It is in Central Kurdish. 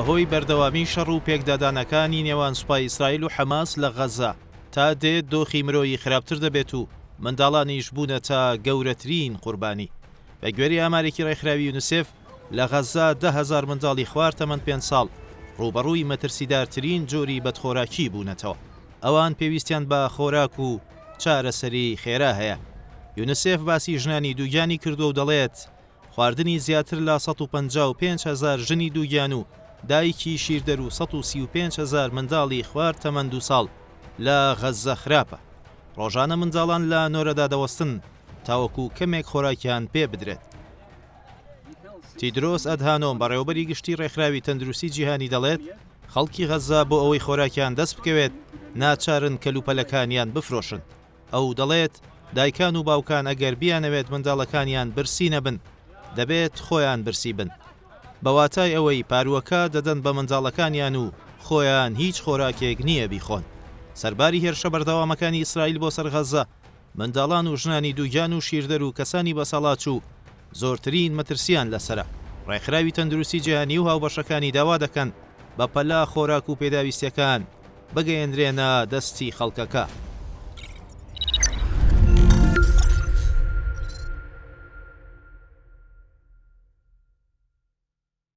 بەهۆی بەردەوامی شەڕ و پێکدادانەکانی نێوان سوپای ئیسرائیل و حەماس لە غەزە تا دێت دۆخی مرۆیی خراپتر دەبێت و منداڵانیش بوونە تا گەورەترین قوربانی. بە گوێرەی ئامارێکی ڕێکخراوی یونیسف لە غەزە 10,000 منداڵی خوار تەمەن 5 ساڵ ڕوبەڕووی مەترسیدارترین جۆری بەدخۆراکی بوونەتەوە. ئەوان پێویستیان بە خۆراک و چارەسەری خێرا هەیە. یونیسف باسی ژنانی دووگیانی کردو و دەڵێت خواردنی زیاتر لە 155,000 ژنی دووگیان و دایکی شیردەر و 135,000 منداڵی خوار تەمەن 2 ساڵ لە غەزە خراپە. ڕۆژانە منداڵان لە نۆرەدا دەوەستن تاوەکو کەمێک خۆراکیان پێ بدرێت. تیدرۆس ئەدهانۆم بەڕێوەبەری گشتی ڕێکخراوی تەندروستی جیهانی دەڵێت خەڵکی غەزە بۆ ئەوەی خۆراکیان دەست بکەوێت ناچارن کەلوپەلەکانیان بفرۆشن. ئەو دەڵێت دایکان و باوکان ئەگەر بیانەوێت منداڵەکانیان برسی نەبن دەبێت خۆیان برسی بن. بەواتای ئەوەی پاروەکە دەدەن بە منداڵەکانیان و خۆیان هیچ خۆراکێک نییە بیخۆن. سەرباری هێرشە بەردەوامەکانی ئیسرائیل بۆ سەر غەزە منداڵان و ژنانی دووگیان و شیردەر و کەسانی بەسەڵات و زۆرترین مەترسیان لەسرە. ڕێکخراوی تەندروستی جیهانی و هاوبەشەکانی داوا دەکەن بە پەلا خۆراک و پێداویستیەکان بگەیەندرێنە دەستی خەڵکەکە.